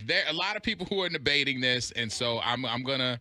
there are a lot of people who are debating this, and so I'm gonna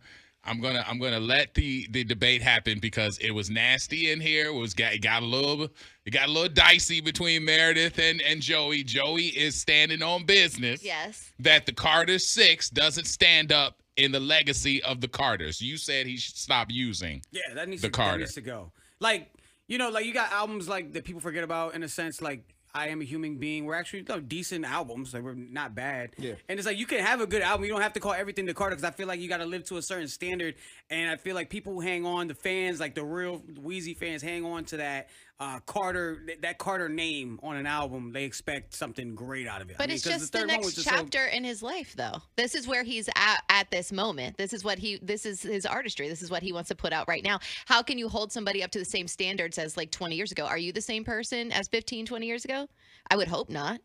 let the debate happen because it was nasty in here. It got a little dicey between Meredith and Joey. Joey is standing on business. Yes. That the Carter 6 doesn't stand up in the legacy of the Carters. You said he should stop using that needs the Carter. That needs to go. Like, you know, like you got albums like that people forget about in a sense, like I Am a Human Being. We're actually decent albums. Like we're not bad. Yeah. And it's like you can have a good album. You don't have to call everything the Carter because I feel like you got to live to a certain standard. And I feel like people hang on, the fans, like the real Wheezy fans, hang on to that Carter name on an album. They expect something great out of it. But it's just the next chapter in his life, though. This is where he's at this moment. This is his artistry. This is what he wants to put out right now. How can you hold somebody up to the same standards as like 20 years ago? Are you the same person as 15, 20 years ago? I would hope not.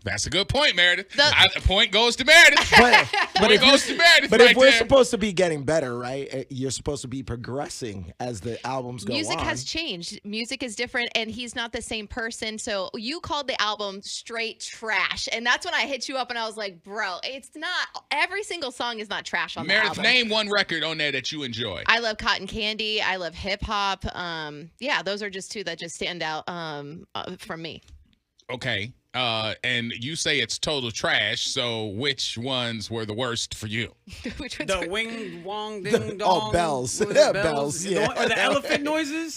That's a good point, Meredith. The point goes to Meredith. But if we're there. supposed to be getting better, right? You're supposed to be progressing as the albums go on. Music has changed. Music is different, and he's not the same person. So you called the album straight trash, and that's when I hit you up, and I was like, bro, it's not. Every single song is not trash on Meredith, the album. name one record on there that you enjoy. I love Cotton Candy. I love hip hop. Yeah, those are just two that just stand out from me. Okay. And you say it's total trash, so which ones were the worst for you? Which ones The wing, wong, ding, dong. Oh, bells. What was it, Bells, yeah. Or the elephant noises?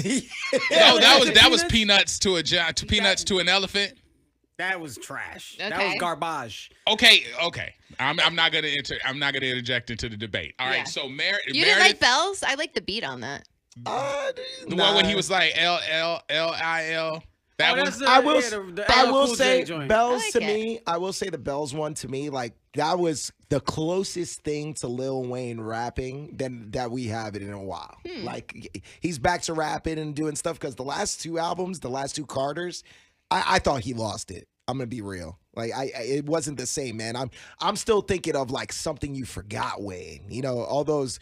No, that was peanuts to peanuts to an elephant. That was trash. Okay. That was garbage. Okay. I'm not gonna interject into the debate. All right. Yeah. So Meredith, You didn't like Bells? I like the beat on that. the one where he was like LLLIL. I will say Bells like to it. me. I will say the Bells one to me, like that was the closest thing to Lil Wayne rapping that we have it in a while. Like he's back to rapping and doing stuff because the last two albums, the last two Carters, I thought he lost it. I'm gonna be real. Like it wasn't the same, man. I'm still thinking of like Something You Forgot, Wayne. You know, all those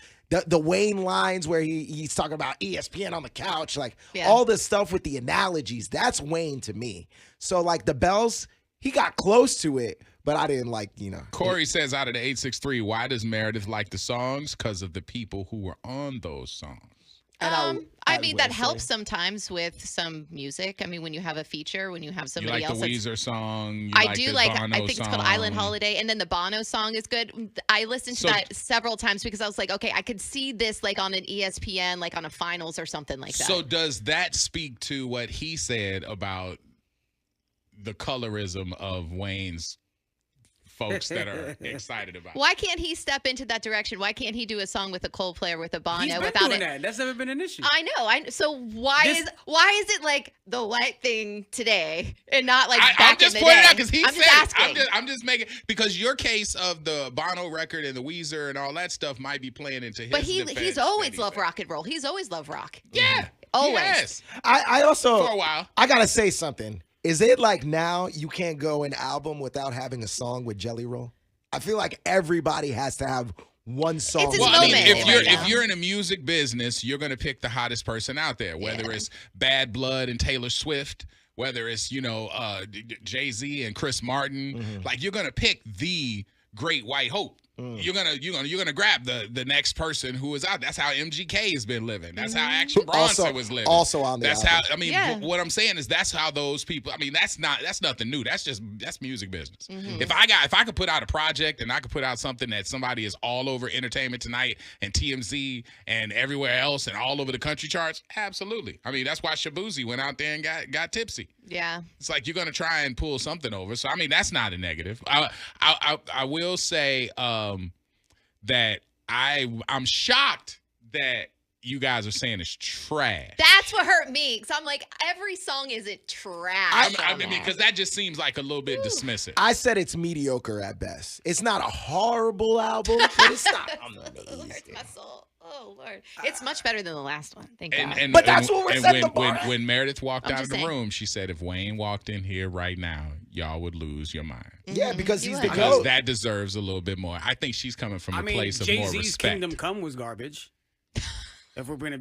the Wayne lines where he's talking about ESPN on the couch, like all the stuff with the analogies. That's Wayne to me. So like the Bells, he got close to it, but I didn't like, you know. Corey says out of the 863, why does Meredith like the songs? Because of the people who were on those songs. I mean, that helps sometimes with some music. I mean, when you have a feature, when you have somebody else. You like the Weezer song? I do like, I think it's called Island Holiday. And then the Bono song is good. I listened to that several times because I was like, okay, I could see this like on an ESPN, like on a finals or something like that. So does that speak to what he said about the colorism of Wayne's folks that are excited about? Why can't he step into that direction? Why can't he do a song with a Coldplay or with a Bono He's been without doing it? that. That's never been an issue. I know. So why is it like the white thing today and not like I'm back just in the pointing day? out because he I'm said just it. asking. I'm just making because your case of the Bono record and the Weezer and all that stuff might be playing into his. But defense he's always that loved rock and roll. He's always loved rock. Yeah, always. Yes. I also For a while. I gotta say something. Is it like now you can't go an album without having a song with Jelly Roll? I feel like everybody has to have one song. It's his Well, I mean, moment right now. if you're in a music business, you're gonna pick the hottest person out there. Whether it's Bad Blood and Taylor Swift, whether it's Jay-Z and Chris Martin, like you're gonna pick the great white hope. You're gonna grab the next person who is out. That's how MGK has been living. That's how Action Bronson was living. Also on the That's album. how. I mean, what I'm saying is that's how those people. I mean, that's nothing new. That's music business. If I could put out a project and I could put out something that somebody is all over Entertainment Tonight and TMZ and everywhere else and all over the country charts, absolutely. I mean, that's why Shabuzi went out there and got tipsy. Yeah. It's like you're gonna try and pull something over. So I mean, that's not a negative. I will say that I'm shocked that you guys are saying it's trash. That's what hurt me. Because I'm like, every song isn't trash. I mean, because that just seems like a little bit dismissive. I said it's mediocre at best. It's not a horrible album, but it's not amazing. My soul. Oh, Lord. It's much better than the last one. Thank God. But that's what we're setting the bar at. When Meredith walked I'm out of just the saying. room, she said, if Wayne walked in here right now, y'all would lose your mind. Yeah, because he's the Because GOAT. that deserves a little bit more. I think she's coming from a place of more Jay-Z's respect. Kingdom Come was garbage. If we're gonna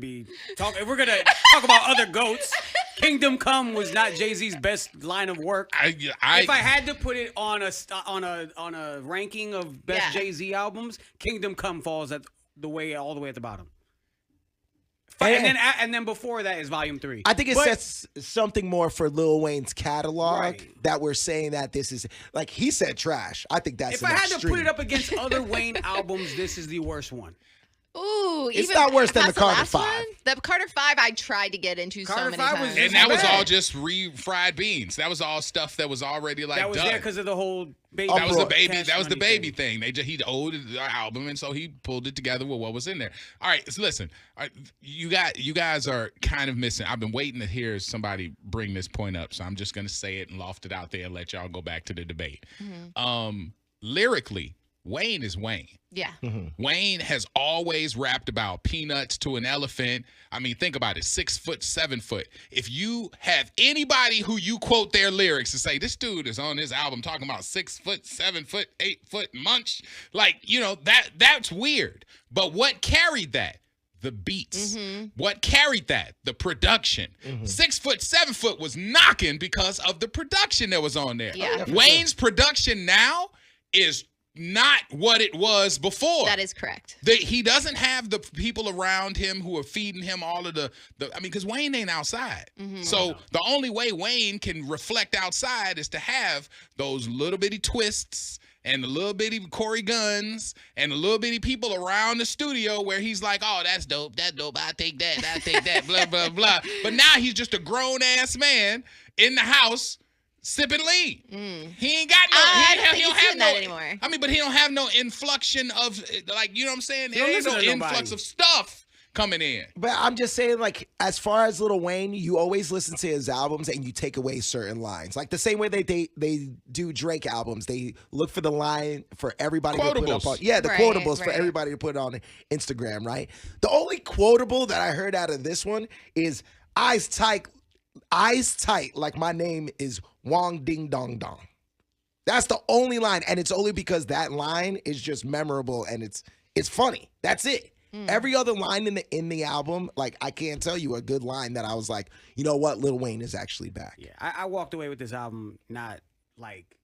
talk about other goats, Kingdom Come was not Jay-Z's best line of work. If I had to put it on a ranking of best Jay-Z albums, Kingdom Come falls all the way at the bottom. And then before that is Volume 3. I think it sets something more for Lil Wayne's catalog that we're saying that this is, like he said, trash. I think that's if I had to put it up against other Wayne albums, this is the worst one. Ooh, it's not worse than the Carter 5. The Carter 5 I tried to get into so many times. And that was all just refried beans. That was all stuff that was already like that was done. there because of the whole baby. That was the baby. That was the baby thing. He owed the album, and so he pulled it together with what was in there. All right, so listen, you guys are kind of missing. I've been waiting to hear somebody bring this point up, so I'm just gonna say it and loft it out there and let y'all go back to the debate. Lyrically, Wayne is Wayne. Yeah. Wayne has always rapped about peanuts to an elephant. I mean, think about it, 6 foot, 7 foot. If you have anybody who you quote their lyrics and say, this dude is on his album talking about 6 foot, 7 foot, 8 foot munch, like, that's weird. But what carried that? The beats. What carried that? The production. 6 foot, 7 foot was knocking because of the production that was on there. Yeah. Wayne's production now is not what it was before. That is correct. He doesn't have the people around him who are feeding him all of because Wayne ain't outside. So the only way Wayne can reflect outside is to have those little bitty twists and the little bitty Corey Guns and the little bitty people around the studio where he's like, oh, that's dope, I take that, blah, blah, blah. But now he's just a grown-ass man in the house sipping lean. He ain't got no. He don't have no anymore. I mean, but he don't have no influction of, like, you know what I'm saying? There ain't no influx of stuff coming in. But I'm just saying, like, as far as Lil Wayne, you always listen to his albums and you take away certain lines. Like the same way they do Drake albums, they look for the line for everybody to put up on. Yeah, the quotables for everybody to put on Instagram, right? The only quotable that I heard out of this one is eyes tight, like my name is Wong Ding Dong Dong. That's the only line, and it's only because that line is just memorable and it's funny. That's it. Every other line in the album, like, I can't tell you a good line that I was like, you know what, Lil Wayne is actually back. Yeah, I walked away with this album not like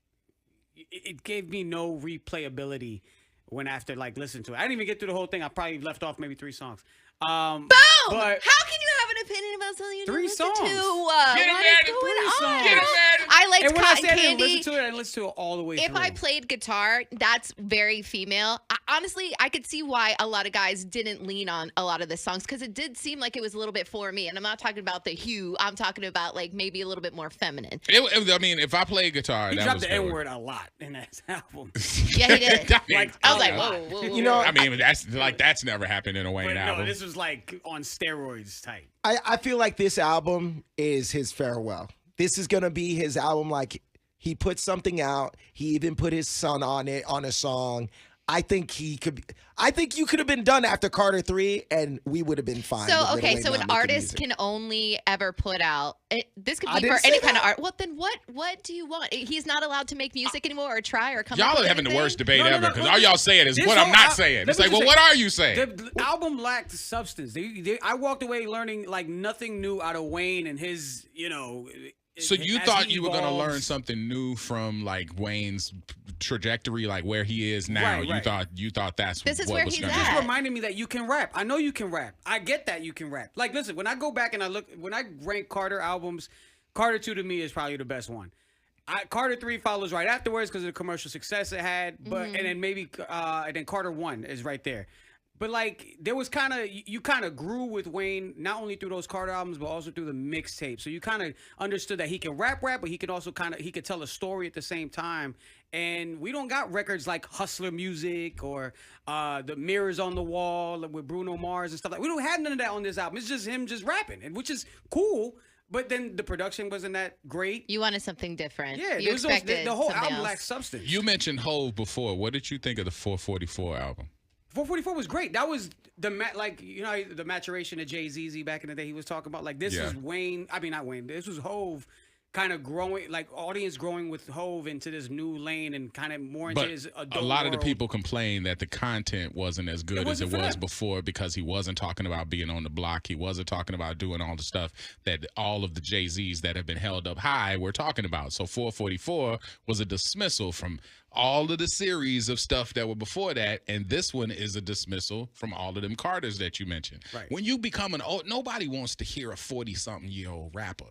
it gave me no replayability when after like listening to it. I didn't even get through the whole thing. I probably left off maybe 3 songs. Boom! But how can you have an opinion about something you didn't 3 listen songs. to? Get him What is Meredith, going 3 on? songs. Get him Meredith. I liked and when Cotton I said Candy. I didn't listen to it, I listened to it all the way If through. I played guitar, that's very female. Honestly, I could see why a lot of guys didn't lean on a lot of the songs because it did seem like it was a little bit for me. And I'm not talking about the hue. I'm talking about like maybe a little bit more feminine. I mean, if I played guitar, he that dropped was the N-word a lot in that album. Yeah, he did. I was like, whoa. You know, I mean, that's never happened in a Wayne album. No, this was like on steroids type. I feel like this album is his farewell. This is gonna be his album. Like, he put something out. He even put his son on it on a song. I think you could have been done after Carter 3, and we would have been fine. So okay, so an artist can only ever put out. This could be for any kind of art. Well, then what do you want? He's not allowed to make music anymore, or try, or come. Y'all up are having anything? the worst debate ever because all y'all saying is what I'm not saying. It's like, well, what are you saying? The album lacked substance. I walked away learning like nothing new out of Wayne and his, So you thought you were going to learn something new from like Wayne's trajectory, like where he is now. Right. You thought that's this is what where was he's going at. This reminded me that you can rap. I know you can rap. I get that you can rap. Like, listen, when I go back and when I rank Carter albums, Carter 2 to me is probably the best one. Carter 3 follows right afterwards because of the commercial success it had, and then maybe and then Carter 1 is right there. But like there was you kind of grew with Wayne not only through those Carter albums but also through the mixtape. So you kind of understood that he can rap, but he could also he could tell a story at the same time. And we don't got records like Hustler Music or the Mirrors on the Wall with Bruno Mars and stuff like. We don't have none of that on this album. It's just him just rapping, which is cool. But then the production wasn't that great. You wanted something different. Yeah, you expected the whole something album else. lacked substance. You mentioned Hove before. What did you think of the 444 album? 444 was great. That was the maturation of Jay-Z back in the day. He was talking about like this is Wayne. I mean not Wayne. This was Hove kind of growing, like audience growing with Hove into this new lane and kind of more into his adult a lot world. of the people complain that the content wasn't as good as it was before because he wasn't talking about being on the block. He wasn't talking about doing all the stuff that all of the Jay-Z's that have been held up high were talking about. So 444 was a dismissal from all of the series of stuff that were before that, and this one is a dismissal from all of them Carters that you mentioned. Right. When you become an old, nobody wants to hear a 40-something-year-old rapper.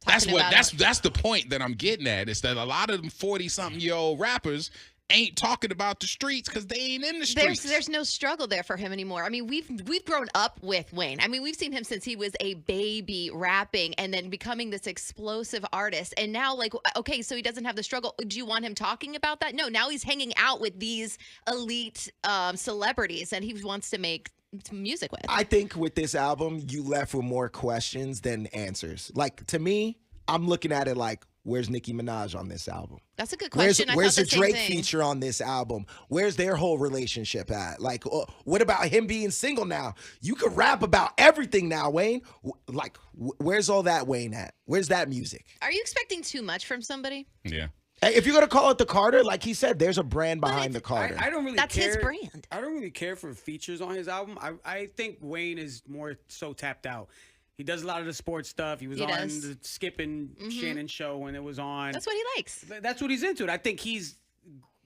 That's the point that I'm getting at, is that a lot of them 40-something-year-old rappers ain't talking about the streets because they ain't in the streets. There's no struggle there for him anymore. I mean, we've grown up with Wayne. I mean, we've seen him since he was a baby rapping and then becoming this explosive artist. And now, like, okay, so he doesn't have the struggle. Do you want him talking about that? No, now he's hanging out with these elite celebrities and he wants to make music with. I think with this album, you left with more questions than answers. Like, to me, I'm looking at it like, where's Nicki Minaj on this album? That's a good question. Where's the Drake thing. feature on this album? Where's their whole relationship at? Like, what about him being single now? You could rap about everything now, Wayne. Like, where's all that Wayne at? Where's that music? Are you expecting too much from somebody? Yeah. Hey, if you're going to call it the Carter, like he said, there's a brand behind the Carter. I don't really That's care. his brand. I don't really care for features on his album. I think Wayne is more so tapped out. He does a lot of the sports stuff. He was on the Skip and Shannon show when it was on. That's what he likes. That's what he's into. And I think he's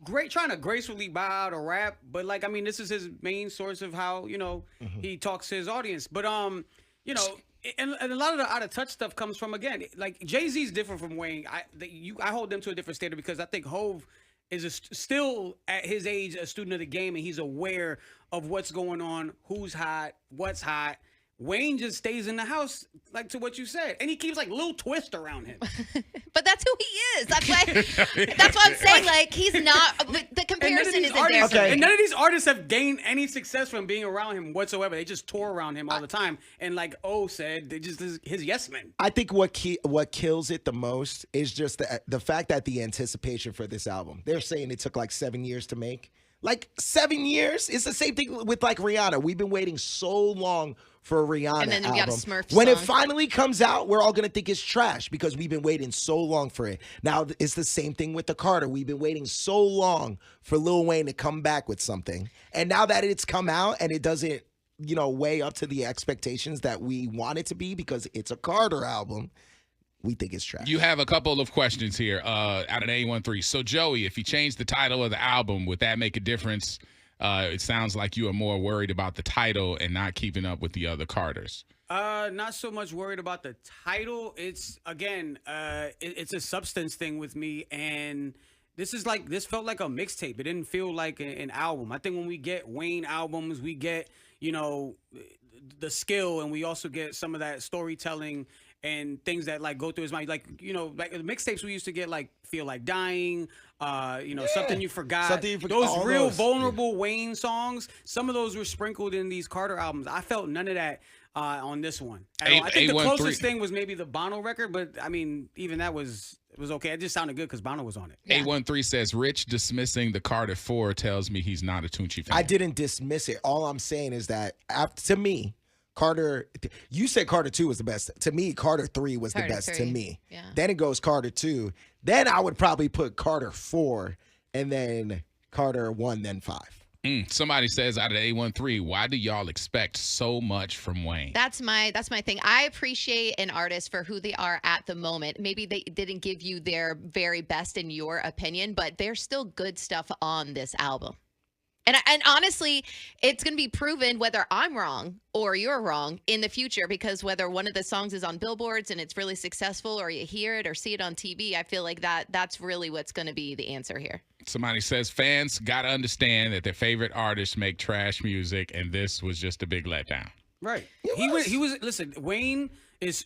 great trying to gracefully bow out or rap. But, like, I mean, this is his main source of how, you know, he talks to his audience. But, you know, and a lot of the out of touch stuff comes from, again, like Jay-Z's different from Wayne. I hold them to a different standard because I think Hove is still at his age a student of the game, and he's aware of what's going on, who's hot, what's hot. Wayne just stays in the house, like to what you said, and he keeps like little twist around him. But that's who he is. That's why. That's why I'm saying, like, he's not. The comparison isn't there. Okay. And none of these artists have gained any success from being around him whatsoever. They just tour around him all the time, and like O said, they just his yes men. I think what kills it the most is just the fact that the anticipation for this album. They're saying it took like 7 years to make. Like 7 years? It's the same thing with like Rihanna. We've been waiting so long for a Rihanna and then album. You got a Smurf when song. it finally comes out, we're all gonna think it's trash because we've been waiting so long for it. Now it's the same thing with the Carter. We've been waiting so long for Lil Wayne to come back with something, and now that it's come out and it doesn't, you know, weigh up to the expectations that we want it to be because it's a Carter album, we think it's trash. You have a couple of questions here out of the A13. So, Joey, if he changed the title of the album, would that make a difference? It sounds like you are more worried about the title and not keeping up with the other Carters. Not so much worried about the title. It's, again, it's a substance thing with me, and this felt like a mixtape. It didn't feel like an album. I think when we get Wayne albums, we get, you know, the skill, and we also get some of that storytelling and things that like go through his mind, like, you know, like the mixtapes we used to get, like Feel Like Dying, you know, Something You Forgot. Those real vulnerable Wayne songs. Some of those were sprinkled in these Carter albums. I felt none of that on this one. I think the closest thing was maybe the Bono record, but I mean, even that was okay. It just sounded good because Bono was on it. Yeah. A13 says Rich dismissing the Carter 4 tells me he's not a Tunchi fan. I didn't dismiss it. All I'm saying is that to me, Carter, you said Carter 2 was the best. To me, Carter 3 was the best to me. Yeah. Then it goes Carter 2. Then I would probably put Carter 4 and then Carter 1, then 5. Somebody says out of the A13, why do y'all expect so much from Wayne? That's my thing. I appreciate an artist for who they are at the moment. Maybe they didn't give you their very best in your opinion, but there's still good stuff on this album. And honestly, it's going to be proven whether I'm wrong or you're wrong in the future, because whether one of the songs is on billboards and it's really successful, or you hear it or see it on TV, I feel like that's really what's going to be the answer here. Somebody says fans got to understand that their favorite artists make trash music, and this was just a big letdown. Right. He was. Listen, Wayne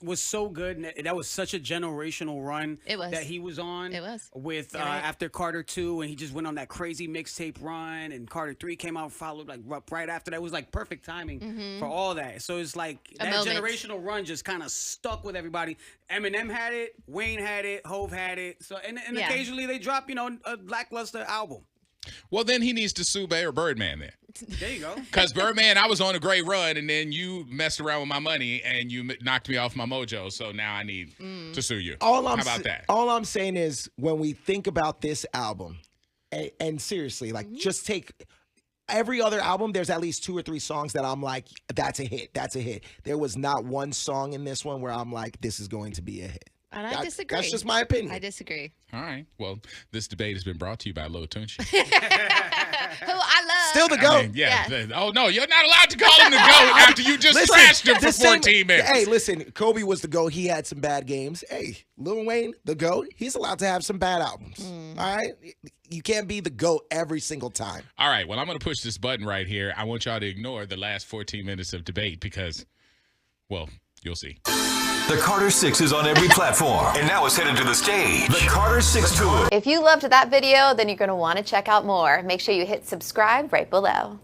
was so good. And that was such a generational run. It was. That he was on. It was. With after Carter 2, and he just went on that crazy mixtape run, and Carter 3 came out, followed like right after that. It was like perfect timing for all that. So it's like that generational run just kind of stuck with everybody. Eminem had it, Wayne had it, Hove had it. So and occasionally they drop, you know, a lackluster album. Well, then he needs to sue Bay or Birdman then. There you go. Because Birdman, I was on a great run, and then you messed around with my money, and you knocked me off my mojo. So now I need to sue you. How about that? All I'm saying is when we think about this album, and seriously, like just take every other album, there's at least 2 or 3 songs that I'm like, that's a hit. That's a hit. There was not one song in this one where I'm like, this is going to be a hit. And I disagree. That's just my opinion. I disagree. All right. Well, this debate has been brought to you by Lil Tunchi. Who I love. Still the GOAT. Yes. Oh, no, you're not allowed to call him the GOAT after you just trashed him for 14 minutes. Hey, listen, Kobe was the GOAT. He had some bad games. Hey, Lil Wayne, the GOAT, he's allowed to have some bad albums. All right? You can't be the GOAT every single time. All right. Well, I'm going to push this button right here. I want y'all to ignore the last 14 minutes of debate because, well, you'll see. The Carter 6 is on every platform, and now it's headed to the stage. The Carter 6 Tour. If you loved that video, then you're going to want to check out more. Make sure you hit subscribe right below.